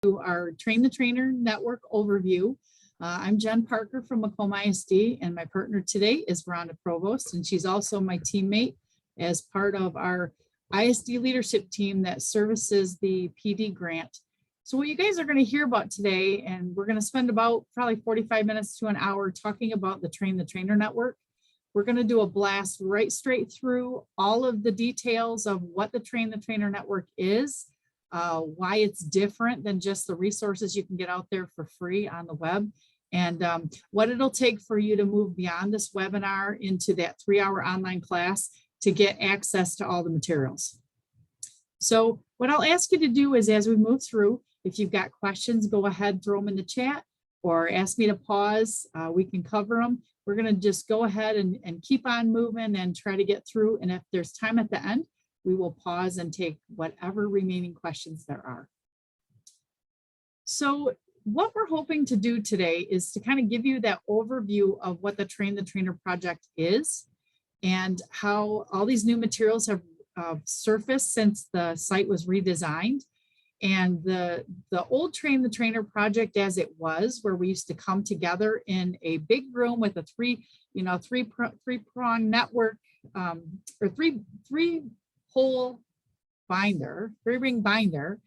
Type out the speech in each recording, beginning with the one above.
Our Train the Trainer Network overview. I'm Jen Parker from Macomb MiSD, and my partner today is Rhonda Provost, and she's also my teammate as part of our ISD leadership team that services the PD grant. So what you guys are going to hear about today, and we're going to spend about probably 45 minutes to an hour talking about the Train the Trainer Network. We're going to do a blast right straight through all of the details of what the Train the Trainer Network is, why it's different than just the resources you can get out there for free on the web, and what it'll take for you to move beyond this webinar into that 3-hour online class to get access to all the materials. So what I'll ask you to do is, as we move through, if you've got questions, go ahead, throw them in the chat or ask me to pause. We can cover them. We're going to just go ahead and keep on moving and try to get through. And if there's time at the end, we will pause and take whatever remaining questions there are. So what we're hoping to do today is to kind of give you that overview of what the Train the Trainer project is and how all these new materials have surfaced since the site was redesigned. And the old Train the Trainer project as it was, where we used to come together in a big room with a three-prong network, or three-hole binder, three-ring binder,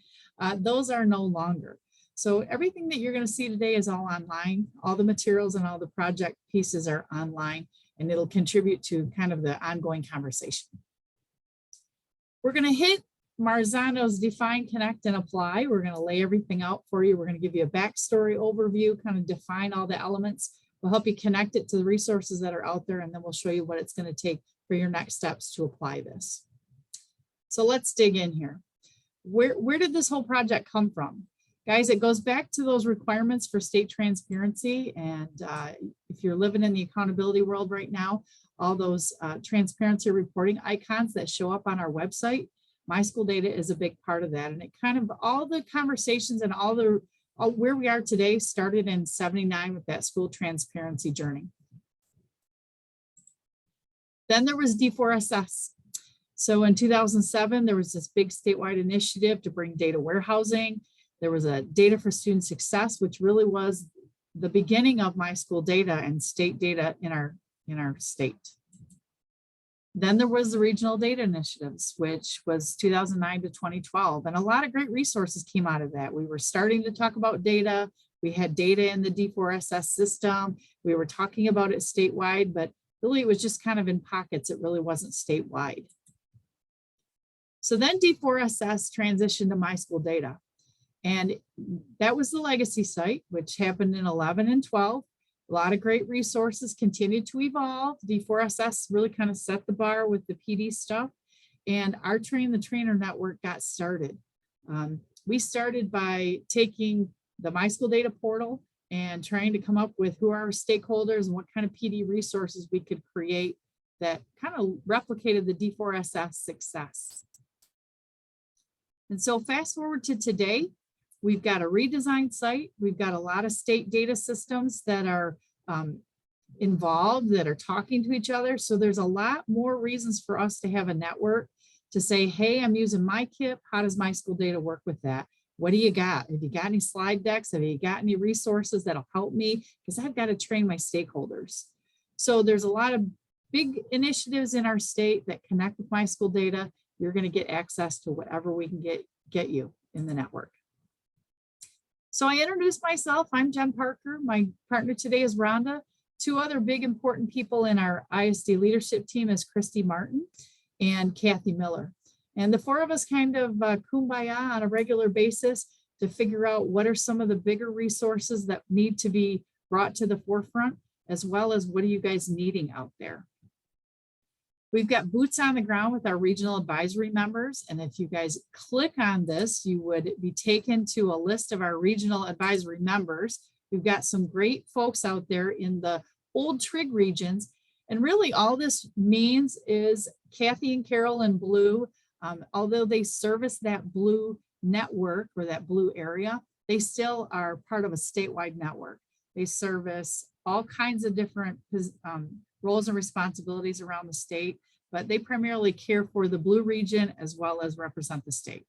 those are no longer. So everything that you're going to see today is all online. All the materials and all the project pieces are online, and it'll contribute to kind of the ongoing conversation. We're going to hit Marzano's Define, Connect, and Apply. We're going to lay everything out for you. We're going to give you a backstory overview, kind of define all the elements. We'll help you connect it to the resources that are out there, and then we'll show you what it's going to take for your next steps to apply this. So let's dig in here. Where did this whole project come from? Guys, it goes back to those requirements for state transparency. And if you're living in the accountability world right now, all those transparency reporting icons that show up on our website, My School Data is a big part of that. And it kind of, all the conversations and all where we are today started in '79 with that school transparency journey. Then there was D4SS. So in 2007, there was this big statewide initiative to bring data warehousing. There was a Data for Student Success, which really was the beginning of My School Data and state data in our state. Then there was the regional data initiatives, which was 2009 to 2012. And a lot of great resources came out of that. We were starting to talk about data. We had data in the D4SS system. We were talking about it statewide, but really it was just kind of in pockets. It really wasn't statewide. So then D4SS transitioned to My School Data. And that was the legacy site, which happened in 11 and 12. A lot of great resources continued to evolve. D4SS really kind of set the bar with the PD stuff. And our Train the Trainer Network got started. We started by taking the My School Data portal and trying to come up with who are our stakeholders and what kind of PD resources we could create that kind of replicated the D4SS success. And so fast forward to today, we've got a redesigned site. We've got a lot of state data systems that are involved, that are talking to each other. So there's a lot more reasons for us to have a network to say, hey, I'm using my KIP. How does My School Data work with that? What do you got? Have you got any slide decks? Have you got any resources that'll help me? Because I've got to train my stakeholders. So there's a lot of big initiatives in our state that connect with My School Data. You're going to get access to whatever we can get you in the network. So I introduced myself. I'm Jen Parker. My partner today is Rhonda. Two other big important people in our ISD leadership team is Christy Martin and Kathy Miller. And the four of us kind of kumbaya on a regular basis to figure out what are some of the bigger resources that need to be brought to the forefront, as well as what are you guys needing out there. We've got boots on the ground with our regional advisory members. And if you guys click on this, you would be taken to a list of our regional advisory members. We've got some great folks out there in the old TRIG regions. And really all this means is Kathy and Carol in blue, although they service that blue network or that blue area, they still are part of a statewide network. They service all kinds of different roles and responsibilities around the state, but they primarily care for the blue region as well as represent the state.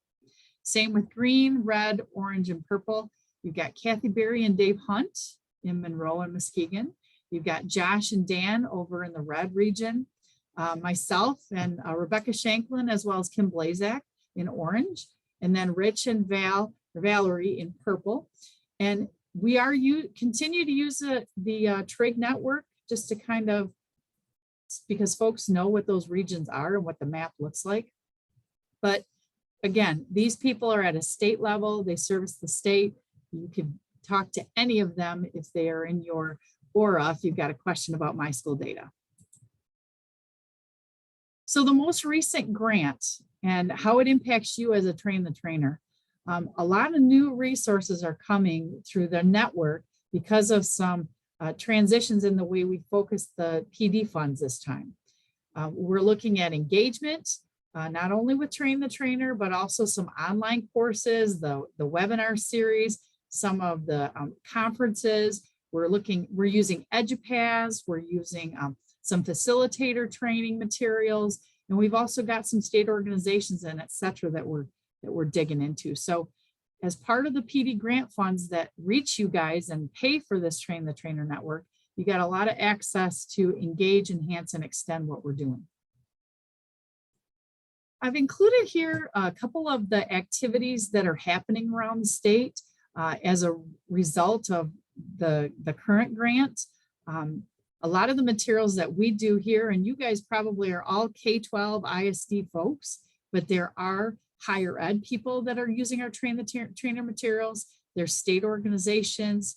Same with green, red, orange, and purple. You've got Kathy Berry and Dave Hunt in Monroe and Muskegon. You've got Josh and Dan over in the red region. Myself and Rebecca Shanklin, as well as Kim Blazak in orange. And then Rich and Valerie in purple. And we are continue to use the Trig network just to kind of, because folks know what those regions are and what the map looks like. But again, these people are at a state level, they service the state. You can talk to any of them if they are in your aura, if you've got a question about my school data. So the most recent grant and how it impacts you as a train the trainer. A lot of new resources are coming through the network because of some transitions in the way we focus the PD funds this time. We're looking at engagement, not only with Train the Trainer, but also some online courses, the webinar series, some of the conferences. We're using EduPass, we're using some facilitator training materials, and we've also got some state organizations and et cetera that we're digging into. So as part of the PD grant funds that reach you guys and pay for this Train the Trainer network, you got a lot of access to engage, enhance, and extend what we're doing. I've included here a couple of the activities that are happening around the state as a result of the current grant. A lot of the materials that we do here, and you guys probably are all K-12 ISD folks, but there are higher ed people that are using our Train the Trainer materials. There's state organizations.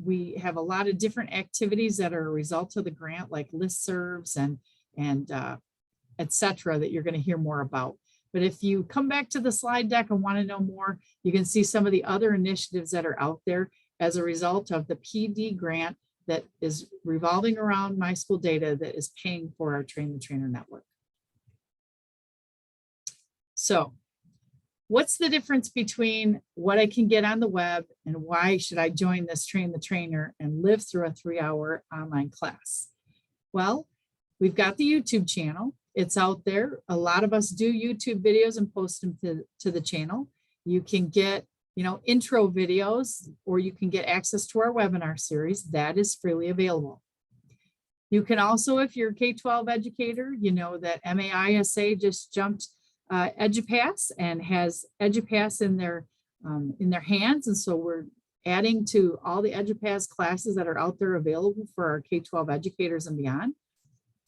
We have a lot of different activities that are a result of the grant, like listservs and et cetera, that you're going to hear more about. But if you come back to the slide deck and want to know more, you can see some of the other initiatives that are out there as a result of the PD grant that is revolving around my school data that is paying for our Train the Trainer network. So what's the difference between what I can get on the web and why should I join this Train the Trainer and live through a 3-hour online class? Well, we've got the YouTube channel. It's out there. A lot of us do YouTube videos and post them to the channel. You can get, intro videos, or you can get access to our webinar series that is freely available. You can also, if you're a K-12 educator, you know that MAISA just jumped EduPass and has EduPass in their hands. And so we're adding to all the EduPass classes that are out there available for our K-12 educators and beyond.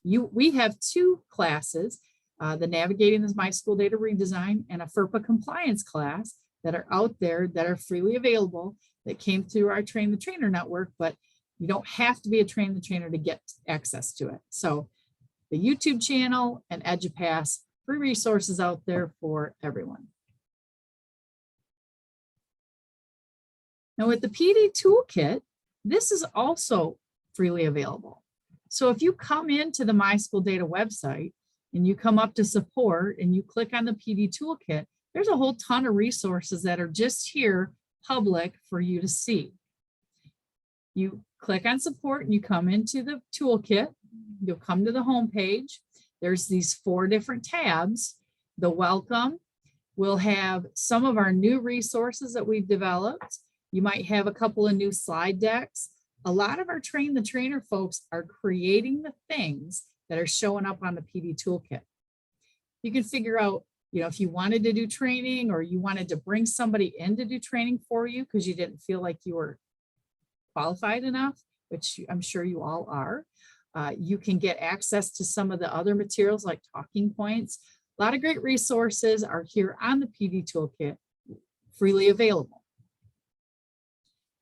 We have 2 classes, the Navigating My School Data Redesign and a FERPA compliance class that are out there that are freely available that came through our Train the Trainer network, but you don't have to be a Train the Trainer to get access to it. So the YouTube channel and EduPass, free resources out there for everyone. Now with the PD toolkit, this is also freely available. So if you come into the My School Data website and you come up to support and you click on the PD toolkit, there's a whole ton of resources that are just here public for you to see. You click on support and you come into the toolkit, you'll come to the home page. There's these 4 different tabs. The welcome will have some of our new resources that we've developed. You might have a couple of new slide decks. A lot of our Train the Trainer folks are creating the things that are showing up on the PD toolkit. You can figure out, if you wanted to do training or you wanted to bring somebody in to do training for you because you didn't feel like you were qualified enough, which I'm sure you all are. You can get access to some of the other materials like talking points. A lot of great resources are here on the PD toolkit, freely available.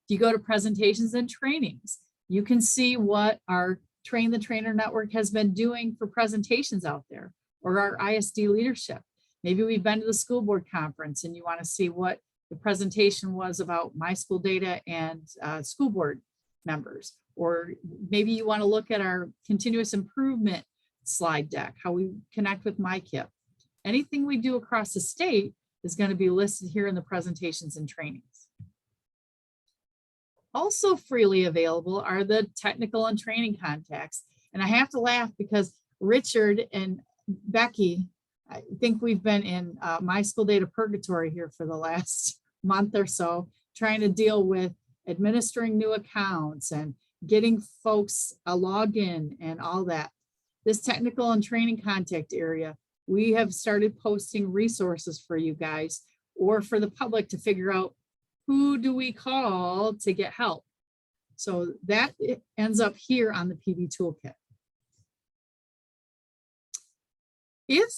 If you go to presentations and trainings, you can see what our Train the Trainer network has been doing for presentations out there, or our ISD leadership. Maybe we've been to the school board conference and you want to see what the presentation was about my school data and school board members. Or maybe you want to look at our continuous improvement slide deck, how we connect with MyKIP. Anything we do across the state is going to be listed here in the presentations and trainings. Also freely available are the technical and training contacts. And I have to laugh because Richard and Becky I think we've been in my school data purgatory here for the last month or so, trying to deal with administering new accounts and getting folks a login and all that. This technical and training contact area, we have started posting resources for you guys or for the public to figure out who do we call to get help. So that ends up here on the PD toolkit. If,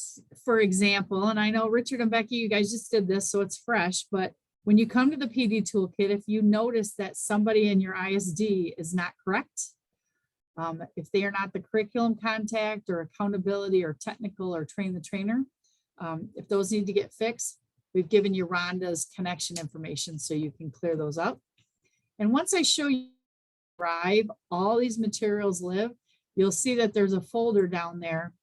for example, and I know Richard and Becky, you guys just did this, so it's fresh, but when you come to the PD toolkit, if you notice that somebody in your ISD is not correct, if they are not the curriculum contact or accountability or technical or train the trainer, if those need to get fixed, we've given you Rhonda's connection information so you can clear those up. And once I show you Drive, all these materials live, you'll see that there's a folder down there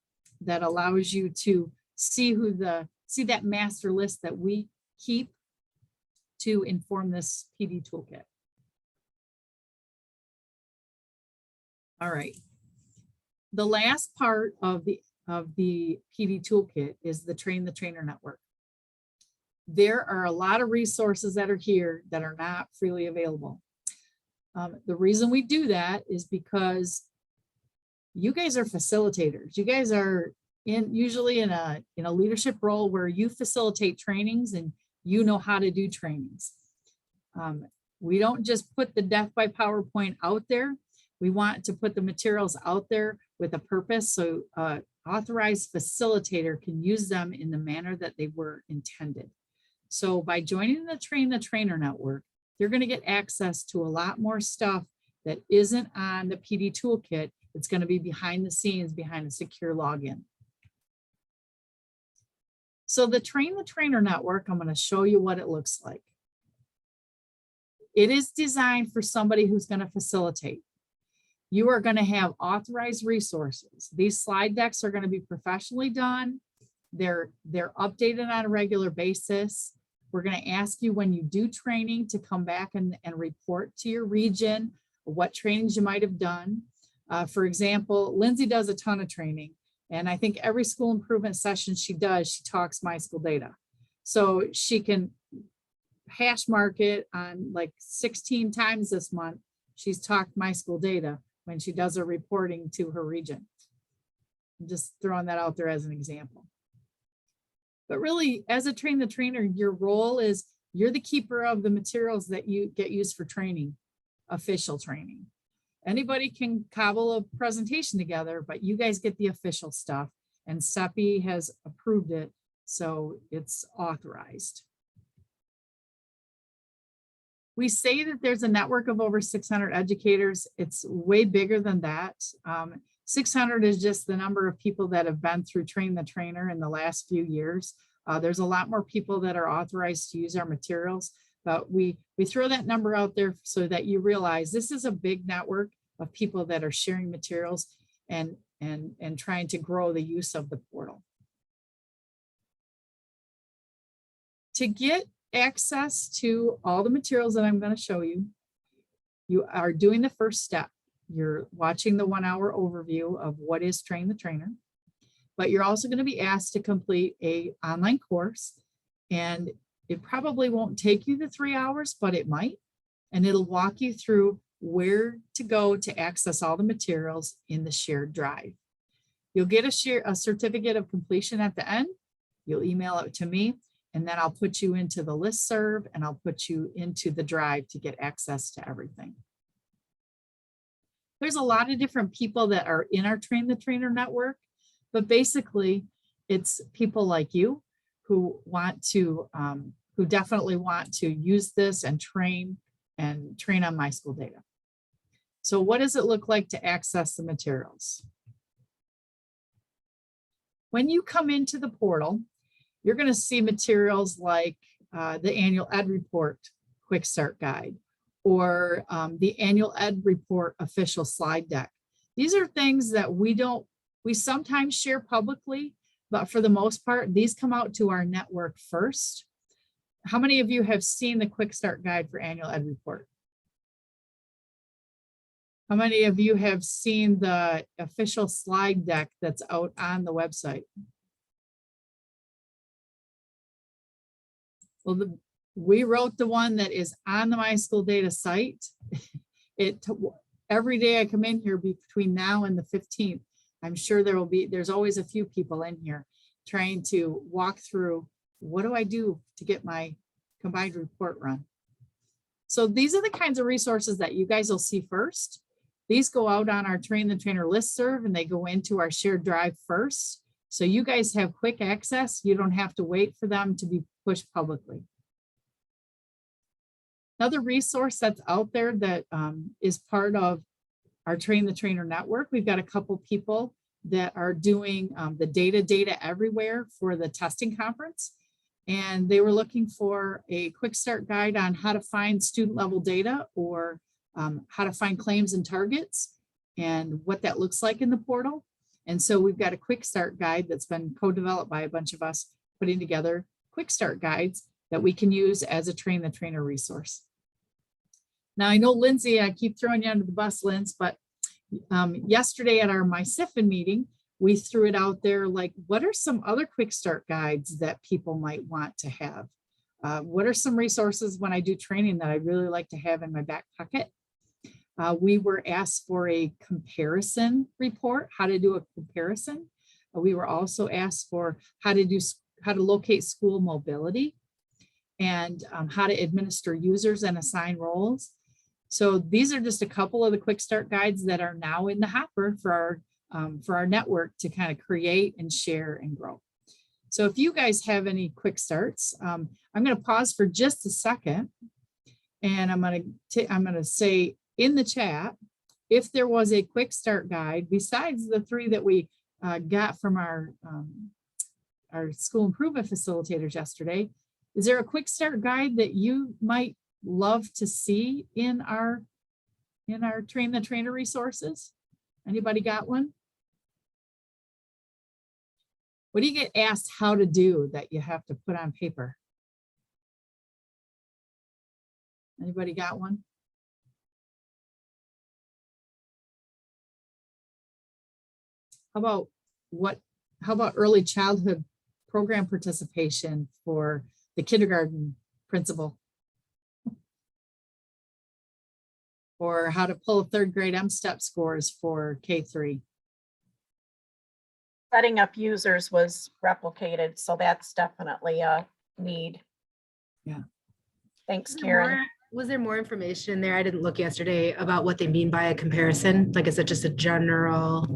that allows you to see that master list that we keep to inform this PD toolkit. All right. The last part of the PD toolkit is the Train the Trainer network. There are a lot of resources that are here that are not freely available. The reason we do that is because you guys are facilitators. You guys are usually in a leadership role where you facilitate trainings and you know how to do trainings. We don't just put the death by PowerPoint out there. We want to put the materials out there with a purpose so authorized facilitator can use them in the manner that they were intended. So by joining the Train the Trainer network, you're going to get access to a lot more stuff that isn't on the PD toolkit. It's going to be behind the scenes, behind a secure login. So the Train the Trainer network, I'm going to show you what it looks like. It is designed for somebody who's going to facilitate. You are going to have authorized resources. These slide decks are going to be professionally done. They're updated on a regular basis. We're going to ask you when you do training to come back and report to your region what trainings you might have done. For example, Lindsay does a ton of training, and I think every school improvement session she does, she talks my school data. So she can hash mark it on like 16 times this month. She's talked my school data when she does her reporting to her region. I'm just throwing that out there as an example. But really, as a Train the Trainer, your role is you're the keeper of the materials that you get used for training, official training. Anybody can cobble a presentation together, but you guys get the official stuff, and CEPI has approved it, so it's authorized. We say that there's a network of over 600 educators. It's way bigger than that. 600 is just the number of people that have been through Train the Trainer in the last few years. There's a lot more people that are authorized to use our materials, but we throw that number out there so that you realize this is a big network of people that are sharing materials and trying to grow the use of the portal. To get access to all the materials that I'm going to show you, you are doing the first step. You're watching the 1 hour overview of what is Train the Trainer, but you're also going to be asked to complete an online course, and it probably won't take you the 3 hours, but it might, and it'll walk you through where to go to access all the materials in the shared drive. You'll get a certificate of completion at the end. You'll email it to me, and then I'll put you into the listserv and I'll put you into the drive to get access to everything. There's a lot of different people that are in our Train the Trainer network, but basically it's people like you who want to, who definitely want to use this and train on my school data. So what does it look like to access the materials? When you come into the portal, you're going to see materials like the annual ed report quick start guide, or the annual ed report official slide deck. These are things that we sometimes share publicly, but for the most part, these come out to our network first. How many of you have seen the quick start guide for annual ed report? How many of you have seen the official slide deck that's out on the website? Well, we wrote the one that is on the My School Data site. Every day I come in here between now and the 15th, I'm sure there's always a few people in here trying to walk through, what do I do to get my combined report run? So these are the kinds of resources that you guys will see first. These go out on our Train the Trainer listserv, and they go into our shared drive first. So you guys have quick access. You don't have to wait for them to be pushed publicly. Another resource that's out there that is part of our Train the Trainer network, we've got a couple people that are doing the data everywhere for the testing conference. And they were looking for a quick start guide on how to find student level data, or how to find claims and targets and what that looks like in the portal. And so we've got a quick start guide that's been co-developed by a bunch of us, putting together quick start guides that we can use as a Train the Trainer resource. Now I know Lindsay, I keep throwing you under the bus, Linz, but yesterday at our MySIFN meeting, we threw it out there, like, what are some other quick start guides that people might want to have? What are some resources when I do training that I really like to have in my back pocket? We were asked for a comparison report, how to do a comparison. We were also asked for how to locate school mobility, and how to administer users and assign roles. So these are just a couple of the quick start guides that are now in the hopper for our network to kind of create and share and grow. So if you guys have any quick starts, I'm going to pause for just a second, and I'm going to say in the chat, if there was a quick start guide besides the 3 that we got from our school improvement facilitators yesterday, is there a quick start guide that you might love to see in our Train the Trainer resources? Anybody got one? What do you get asked how to do that you have to put on paper? Anybody got one? How about early childhood program participation for the kindergarten principal? Or how to pull 3rd grade M-STEP scores for K3? Setting up users was replicated, so that's definitely a need. Yeah. Thanks, Karen. Was there more information there? I didn't look yesterday about what they mean by a comparison. Like, is it just a general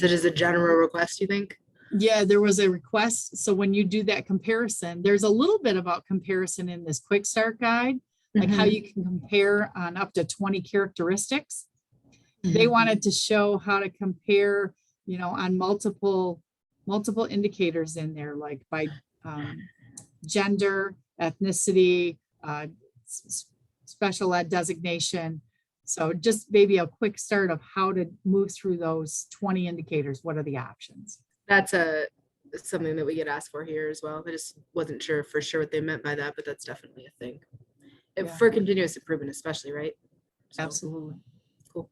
request, you think? Yeah, there was a request. So when you do that comparison, there's a little bit about comparison in this quick start guide, like how you can compare on up to 20 characteristics. They wanted to show how to compare, on multiple indicators in there, like by gender, ethnicity, special ed designation. So just maybe a quick start of how to move through those 20 indicators. What are the options? That's something that we get asked for here as well. I just wasn't sure for sure what they meant by that, but that's definitely a thing. Yeah. For continuous improvement, especially, right? So, absolutely. Cool.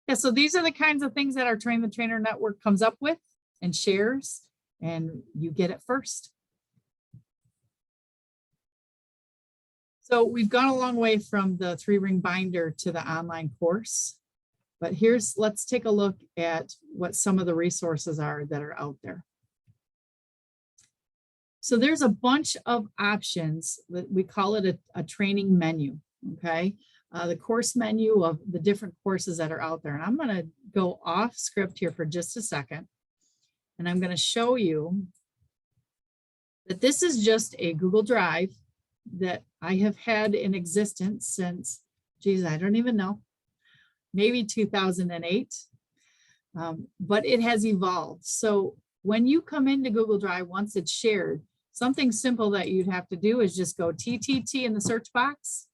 Yeah, so these are the kinds of things that our Train the Trainer network comes up with and shares, and you get it first. So we've gone a long way from the 3-ring binder to the online course, but let's take a look at what some of the resources are that are out there. So there's a bunch of options that we call it a training menu, okay? The course menu of the different courses that are out there. And I'm gonna go off script here for just a second. And I'm gonna show you that this is just a Google Drive that I have had in existence since, geez, I don't even know, maybe 2008, but it has evolved. So when you come into Google Drive, once it's shared, something simple that you'd have to do is just go TTT in the search box.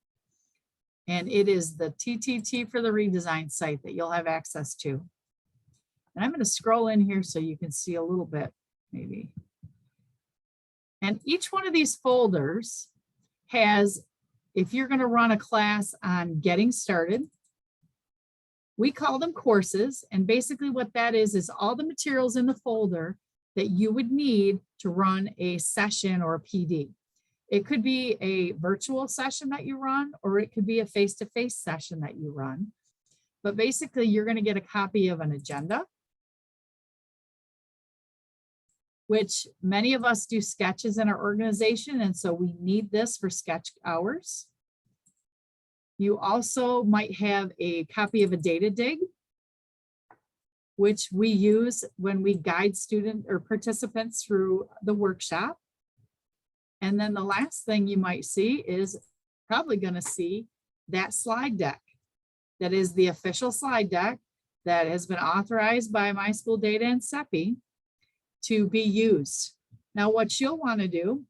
And it is the TTT for the redesign site that you'll have access to. And I'm going to scroll in here so you can see a little bit, maybe. And each one of these folders has, if you're going to run a class on getting started, we call them courses. And basically what that is all the materials in the folder that you would need to run a session or a PD. It could be a virtual session that you run, or it could be a face-to-face session that you run. But basically, you're going to get a copy of an agenda, which many of us do sketches in our organization, and so we need this for sketch hours. You also might have a copy of a data dig, which we use when we guide student or participants through the workshop. And then the last thing you might see is probably going to see that slide deck. That is the official slide deck that has been authorized by My School Data and CEPI to be used. Now, what you'll want to do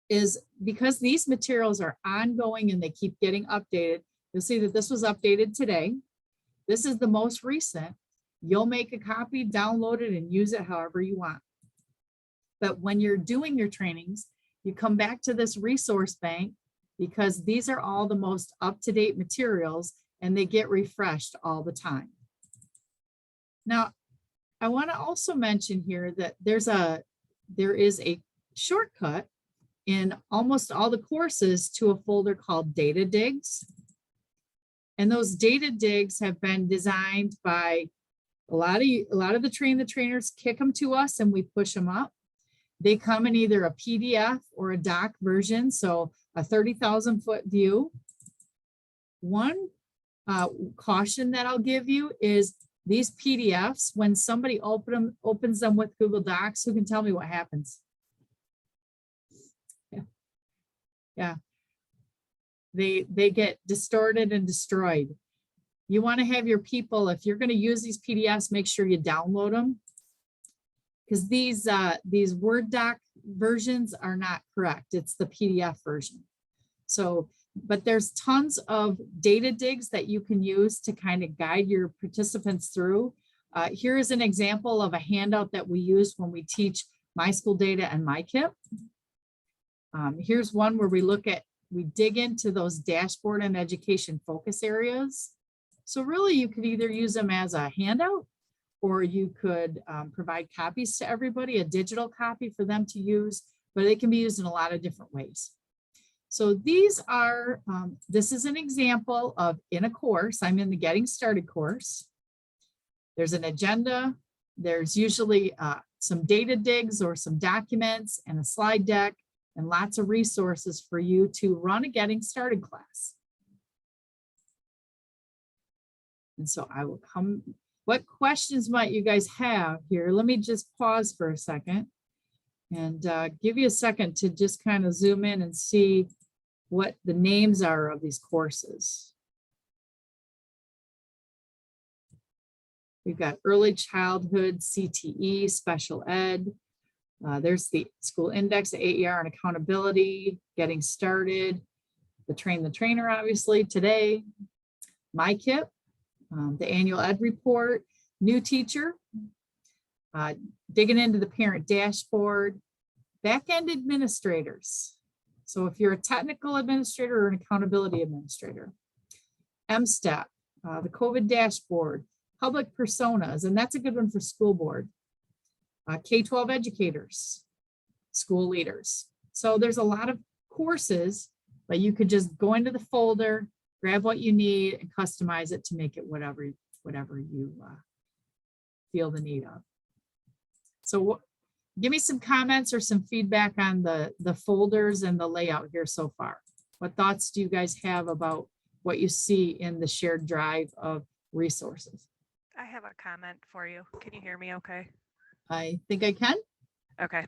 is, because these materials are ongoing and they keep getting updated, you'll see that this was updated today. This is the most recent. You'll make a copy, download it, and use it however you want. But when you're doing your trainings, you come back to this resource bank, because these are all the most up-to-date materials and they get refreshed all the time. Now, I want to also mention here that there is a shortcut in almost all the courses to a folder called Data Digs. And those data digs have been designed by a lot of the trainers kick them to us and we push them up. They come in either a PDF or a doc version, so a 30,000 foot view. One caution that I'll give you is these PDFs, when somebody opens them with Google Docs, who can tell me what happens? Yeah. They get distorted and destroyed. You want to have your people, if you're going to use these PDFs, make sure you download them, because these Word doc versions are not correct. It's the PDF version. So, but there's tons of data digs that you can use to kind of guide your participants through. Here is an example of a handout that we use when we teach My School Data and MyKIP. Here's one where we dig into those dashboard and education focus areas. So really you could either use them as a handout, or you could provide copies to everybody, a digital copy for them to use, but it can be used in a lot of different ways. So these are, this is an example of in a course. I'm in the Getting Started course. There's an agenda. There's usually some data digs or some documents and a slide deck and lots of resources for you to run a Getting Started class. And so I will come, what questions might you guys have here? Let me just pause for a second and give you a second to just kind of zoom in and see what the names are of these courses. We've got early childhood, CTE, special ed. There's the school index, AER and accountability, Getting Started, the Train the Trainer, obviously today, MyKIP, the annual ed report, new teacher, digging into the parent dashboard, back-end administrators. So if you're a technical administrator or an accountability administrator, MSTEP, the COVID dashboard, public personas, and that's a good one for school board, K-12 educators, school leaders. So there's a lot of courses, but you could just go into the folder, grab what you need and customize it to make it whatever you feel the need of. So give me some comments or some feedback on the folders and the layout here so far. What thoughts do you guys have about what you see in the shared drive of resources? I have a comment for you. Can you hear me okay? I think I can. Okay.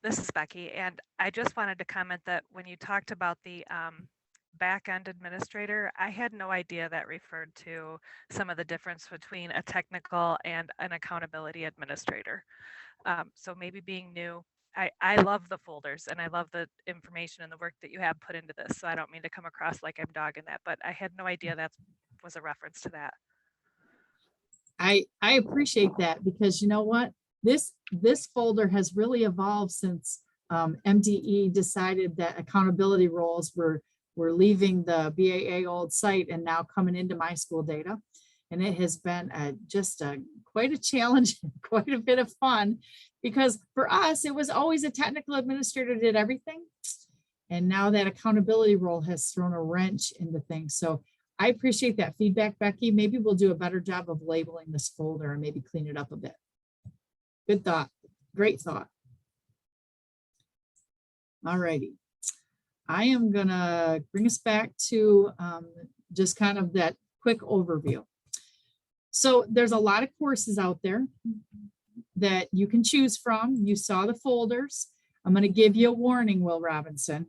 This is Becky, and I just wanted to comment that when you talked about the back-end administrator, I had no idea that referred to some of the difference between a technical and an accountability administrator. So maybe being new, I love the folders and I love the information and the work that you have put into this. So I don't mean to come across like I'm dogging that, but I had no idea that was a reference to that. I appreciate that, because you know what? This folder has really evolved since MDE decided that accountability roles were leaving the BAA old site and now coming into My School Data. And it has been quite a challenge, quite a bit of fun, because for us, it was always a technical administrator did everything. And now that accountability role has thrown a wrench into things. So I appreciate that feedback, Becky. Maybe we'll do a better job of labeling this folder and maybe clean it up a bit. Good thought. Great thought. All righty. I am gonna bring us back to just kind of that quick overview. So there's a lot of courses out there that you can choose from. You saw the folders. I'm gonna give you a warning, Will Robinson.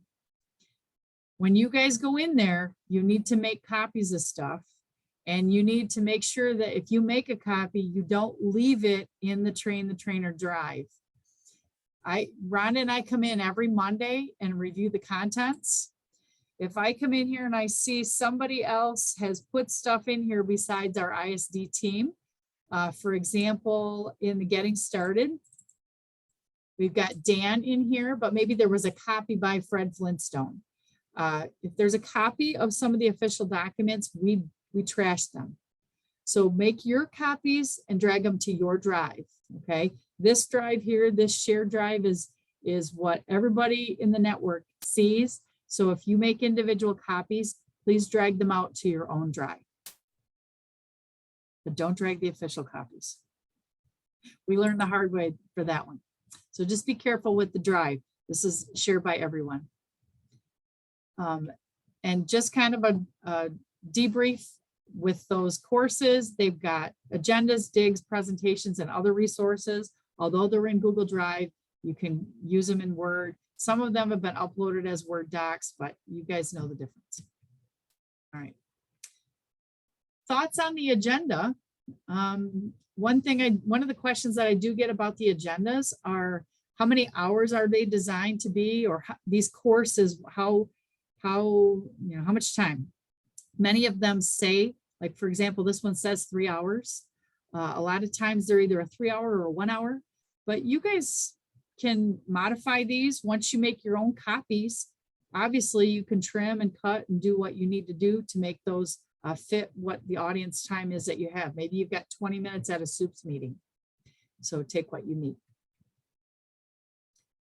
When you guys go in there, you need to make copies of stuff, and you need to make sure that if you make a copy, you don't leave it in the Train the Trainer drive. Ron and I come in every Monday and review the contents. If I come in here and I see somebody else has put stuff in here besides our ISD team, for example, in the Getting Started, we've got Dan in here, but maybe there was a copy by Fred Flintstone. If there's a copy of some of the official documents, we trash them. So make your copies and drag them to your drive, okay? This drive here, this shared drive is what everybody in the network sees. So if you make individual copies, please drag them out to your own drive. But don't drag the official copies. We learned the hard way for that one. So just be careful with the drive. This is shared by everyone. And just kind of a debrief with those courses. They've got agendas, digs, presentations, and other resources. Although they're in Google Drive, you can use them in Word. Some of them have been uploaded as Word docs, but you guys know the difference. All right. Thoughts on the agenda. One of the questions that I do get about the agendas are how many hours are they designed to be, or these courses, how much time? Many of them say, like, for example, this one says 3 hours. A lot of times they're either a 3 hour or a 1 hour, but you guys can modify these once you make your own copies. Obviously you can trim and cut and do what you need to do to make those fit what the audience time is that you have. Maybe you've got 20 minutes at a soups meeting. So take what you need.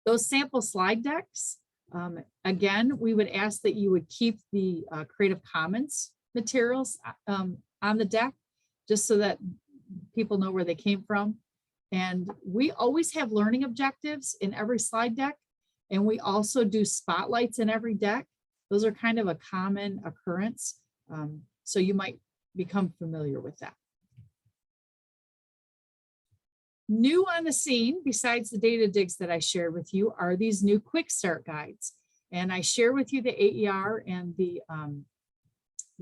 Those sample slide decks, again, we would ask that you would keep the Creative Commons materials on the deck, just so that people know where they came from. And we always have learning objectives in every slide deck. And we also do spotlights in every deck. Those are kind of a common occurrence. So you might become familiar with that. New on the scene, besides the data digs that I shared with you, are these new quick start guides. And I share with you the AER and the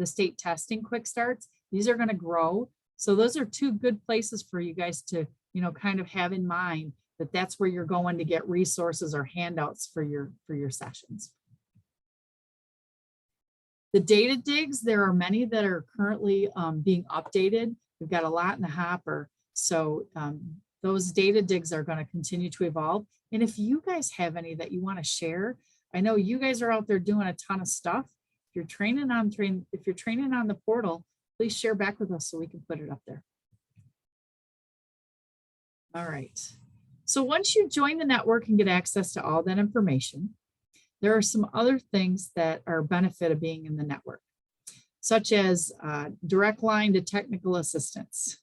state testing quick starts. These are going to grow. So those are two good places for you guys to, kind of have in mind that that's where you're going to get resources or handouts for your sessions. The data digs, there are many that are currently being updated. We've got a lot in the hopper. So those data digs are going to continue to evolve. And if you guys have any that you want to share, I know you guys are out there doing a ton of stuff. If you're training on the portal, please share back with us so we can put it up there. All right. So once you join the network and get access to all that information, there are some other things that are a benefit of being in the network, such as direct line to technical assistance.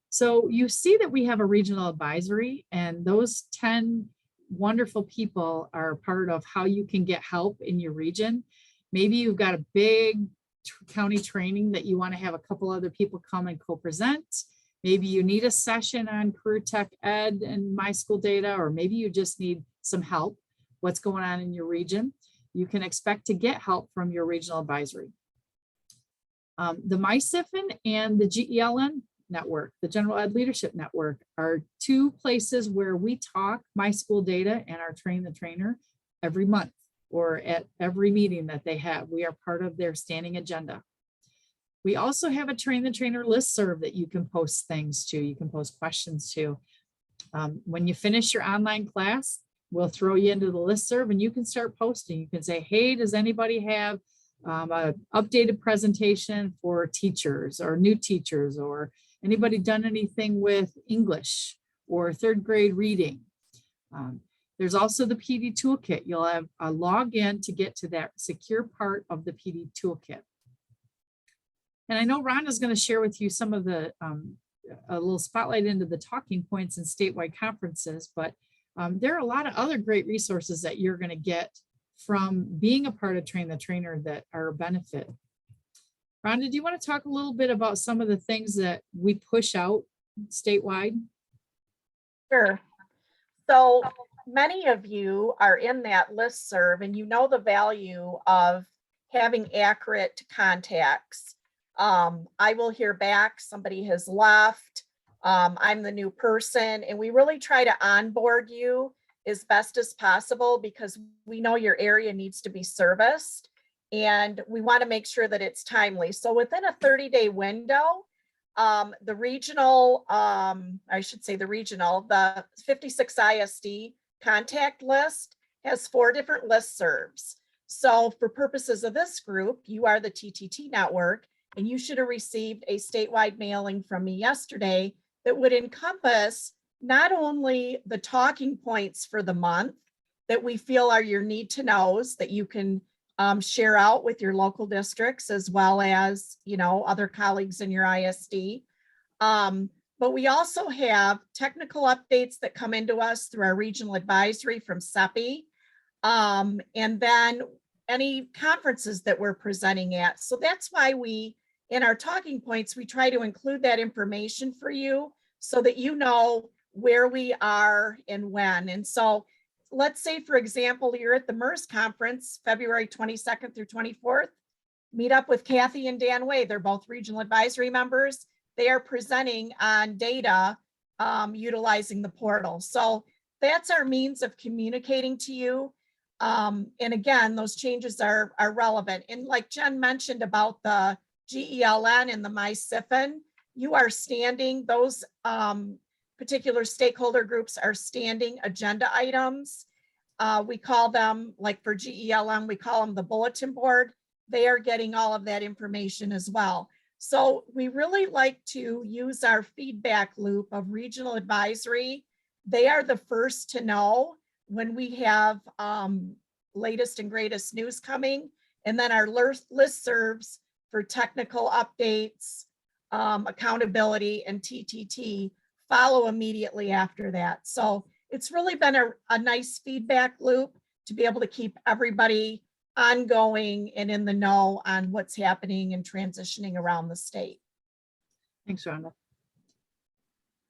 So you see that we have a regional advisory, and those 10 wonderful people are part of how you can get help in your region. Maybe you've got a big county training that you want to have a couple other people come and co-present. Maybe you need a session on career tech ed and my school data, or maybe you just need some help. What's going on in your region? You can expect to get help from your regional advisory. The MySIFN and the GELN network, the General Ed Leadership Network, are two places where we talk my school data and our Train the Trainer every month, or at every meeting that they have. We are part of their standing agenda. We also have a Train the Trainer listserv that you can post things to, you can post questions to. When you finish your online class, we'll throw you into the listserv and you can start posting. You can say, hey, does anybody have a updated presentation for teachers or new teachers, or anybody done anything with English or third grade reading. There's also the PD toolkit. You'll have a login to get to that secure part of the PD toolkit. And I know Rhonda's going to share with you some of the, a little spotlight into the talking points in statewide conferences, but there are a lot of other great resources that you're going to get from being a part of Train the Trainer that are a benefit. Rhonda, do you want to talk a little bit about some of the things that we push out statewide? Sure. So many of you are in that listserv and you know the value of having accurate contacts. I will hear back, somebody has left, I'm the new person, and we really try to onboard you as best as possible because we know your area needs to be serviced and we want to make sure that it's timely. So within a 30-day window, the regional, the 56 ISD contact list has 4 different listservs. So for purposes of this group, you are the TTT network, and you should have received a statewide mailing from me yesterday that would encompass not only the talking points for the month that we feel are your need to knows that you can share out with your local districts as well as, you know, other colleagues in your ISD. But we also have technical updates that come into us through our regional advisory from CEPI, and then any conferences that we're presenting at. So that's why we, in our talking points, we try to include that information for you so that you know where we are and when. And so let's say, for example, you're at the MERS conference, February 22nd through 24th, meet up with Kathy and Dan Way. They're both regional advisory members. They are presenting on data utilizing the portal. So that's our means of communicating to you. And again, those changes are relevant. And like Jen mentioned about the GELN and the MySiphon, you are standing, those particular stakeholder groups are standing agenda items. We call them, like for GELN, we call them the bulletin board. They are getting all of that information as well. So we really like to use our feedback loop of regional advisory. They are the first to know when we have latest and greatest news coming. And then our listservs for technical updates, accountability, and TTT follow immediately after that. So it's really been a nice feedback loop to be able to keep everybody ongoing and in the know on what's happening and transitioning around the state. Thanks, Rhonda.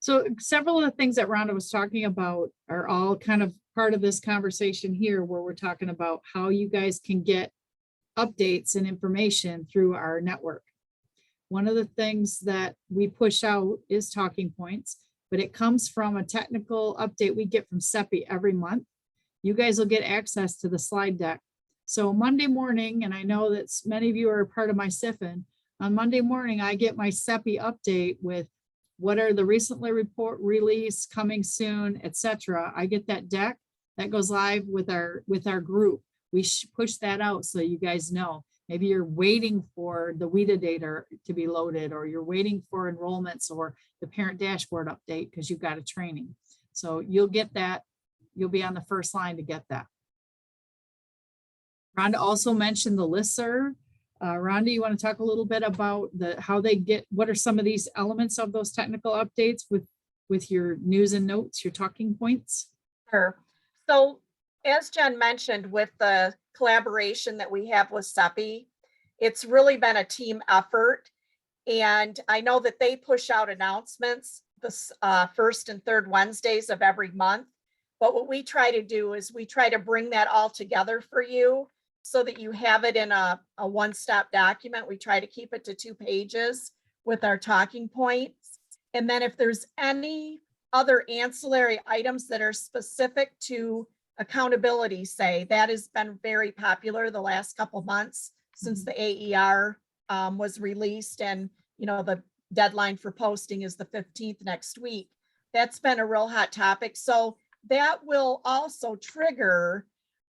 So several of the things that Rhonda was talking about are all kind of part of this conversation here, where we're talking about how you guys can get updates and information through our network. One of the things that we push out is talking points, but it comes from a technical update we get from CEPI every month. You guys will get access to the slide deck. So Monday morning, and I know that many of you are a part of MySiphon, on Monday morning, I get my CEPI update with what are the recently release coming soon, etc. I get that deck that goes live with our group. We push that out so you guys know. Maybe you're waiting for the WIDA data to be loaded, or you're waiting for enrollments or the parent dashboard update because you've got a training. So you'll get that. You'll be on the first line to get that. Rhonda also mentioned the listserv. Rhonda, you want to talk a little bit about how they get, what are some of these elements of those technical updates with your news and notes, your talking points? Sure. So as Jen mentioned, with the collaboration that we have with CEPI, it's really been a team effort. And I know that they push out announcements the first and third Wednesdays of every month. But what we try to do is we try to bring that all together for you so that you have it in a one-stop document. We try to keep it to 2 pages with our talking points. And then if there's any other ancillary items that are specific to accountability, say, that has been very popular the last couple months since the AER was released, and you know the deadline for posting is the 15th next week. That's been a real hot topic. So that will also trigger,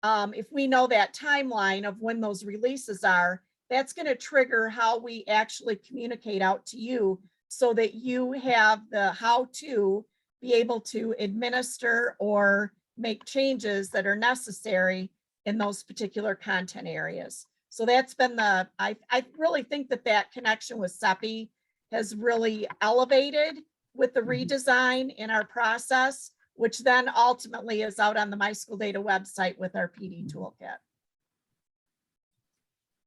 if we know that timeline of when those releases are, that's going to trigger how we actually communicate out to you so that you have the how to be able to administer or make changes that are necessary in those particular content areas. So that's been I really think that connection with CEPI has really elevated with the redesign in our process, which then ultimately is out on the My School Data website with our PD toolkit.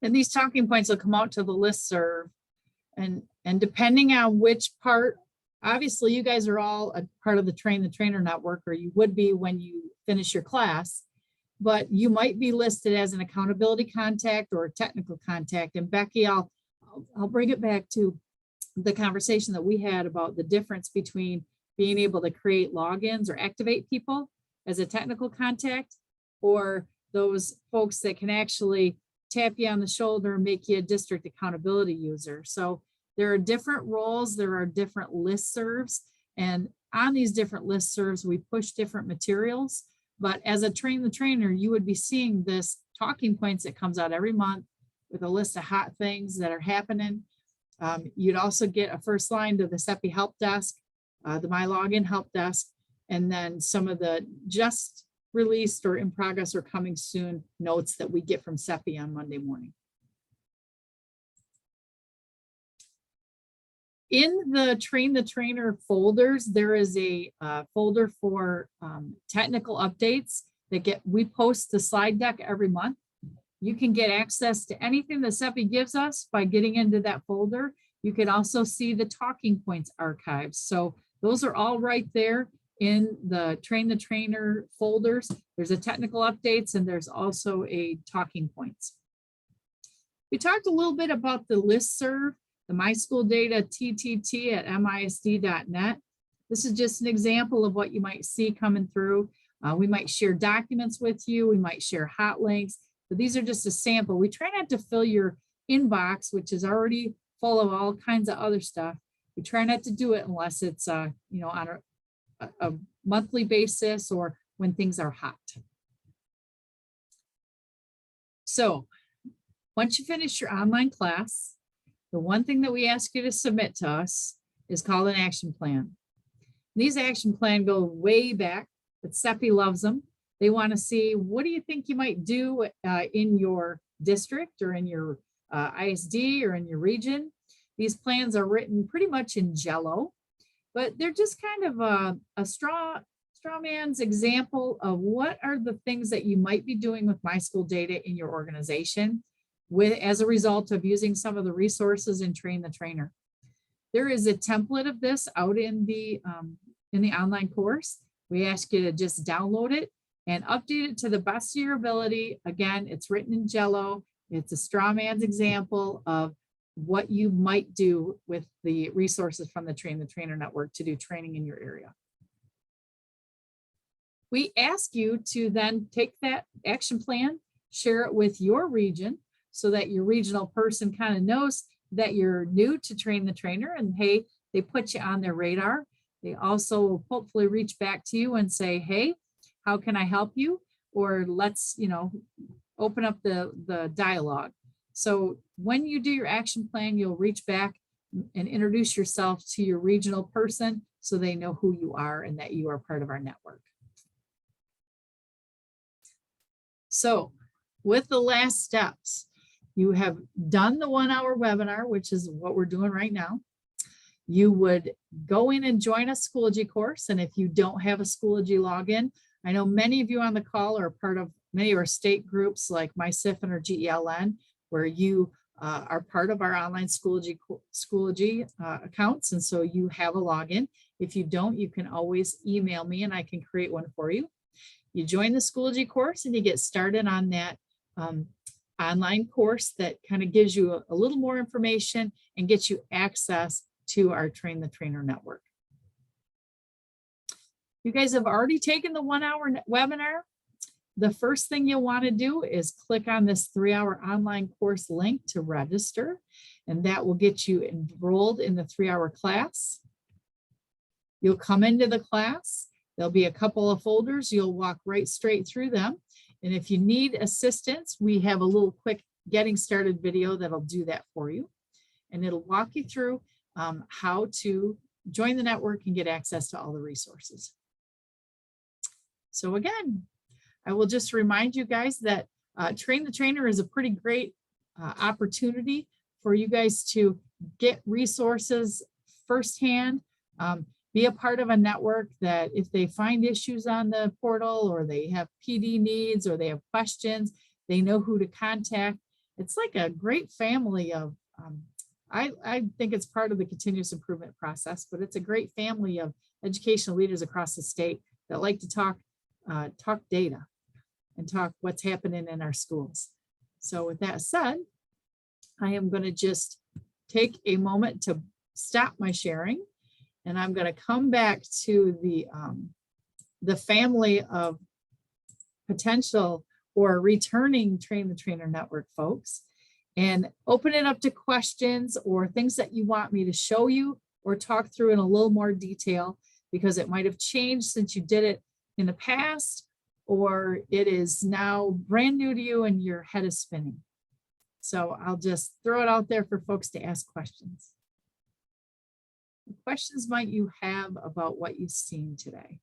And these talking points will come out to the listserv, and depending on which part, obviously you guys are all a part of the Train the Trainer network, or you would be when you finish your class, but you might be listed as an accountability contact or a technical contact. And Becky, I'll bring it back to the conversation that we had about the difference between being able to create logins or activate people as a technical contact, or those folks that can actually tap you on the shoulder and make you a district accountability user. So there are different roles, there are different listservs, and on these different listservs, we push different materials. But as a Train the Trainer, you would be seeing this talking points that comes out every month with a list of hot things that are happening. You'd also get a first line to the CEPI help desk, the My Login help desk, and then some of the just released or in progress or coming soon notes that we get from CEPI on Monday morning. In the Train the Trainer folders, there is a folder for technical updates that we post the slide deck every month. You can get access to anything that CEPI gives us by getting into that folder. You can also see the talking points archives. So those are all right there in the Train the Trainer folders. There's a technical updates and there's also a talking points. We talked a little bit about the listserv, the My School Data TTT at MiSD.net. This is just an example of what you might see coming through. We might share documents with you. We might share hot links, but these are just a sample. We try not to fill your inbox, which is already full of all kinds of other stuff. We try not to do it unless it's on a monthly basis or when things are hot. So once you finish your online class, the one thing that we ask you to submit to us is called an action plan. These action plans go way back, but CEPI loves them. They want to see, what do you think you might do in your district or in your ISD or in your region? These plans are written pretty much in Jello, but they're just kind of a straw man's example of what are the things that you might be doing with My School Data in your organization as a result of using some of the resources in Train the Trainer. There is a template of this out in the online course. We ask you to just download it and update it to the best of your ability. Again, it's written in Jello. It's a straw man's example of what you might do with the resources from the Train the Trainer network to do training in your area. We ask you to then take that action plan, share it with your region so that your regional person kind of knows that you're new to Train the Trainer and hey, they put you on their radar. They also hopefully reach back to you and say, hey, how can I help you? Or let's, open up the dialogue. So when you do your action plan, you'll reach back and introduce yourself to your regional person so they know who you are and that you are part of our network. So with the last steps, you have done the 1 hour webinar, which is what we're doing right now. You would go in and join a Schoology course. And if you don't have a Schoology login, I know many of you on the call are part of many of our state groups like MySIFN or GELN, where you are part of our online Schoology accounts. And so you have a login. If you don't, you can always email me and I can create one for you. You join the Schoology course and you get started on that online course that kind of gives you a little more information and gets you access to our Train the Trainer network. You guys have already taken the 1 hour webinar. The first thing you'll want to do is click on this 3 hour online course link to register, and that will get you enrolled in the 3 hour class. You'll come into the class. There'll be a couple of folders. You'll walk right straight through them. And if you need assistance, we have a little quick getting started video that'll do that for you. And it'll walk you through how to join the network and get access to all the resources. So again, I will just remind you guys that Train the Trainer is a pretty great opportunity for you guys to get resources firsthand, be a part of a network that if they find issues on the portal or they have PD needs or they have questions, they know who to contact. It's like a great family of, I think it's part of the continuous improvement process, but it's a great family of educational leaders across the state that like to talk data and talk what's happening in our schools. So with that said, I am going to just take a moment to stop my sharing, and I'm going to come back to the family of potential or returning Train the Trainer Network folks and open it up to questions or things that you want me to show you or talk through in a little more detail, because it might have changed since you did it in the past, or it is now brand new to you and your head is spinning. So I'll just throw it out there for folks to ask questions. What questions might you have about what you've seen today?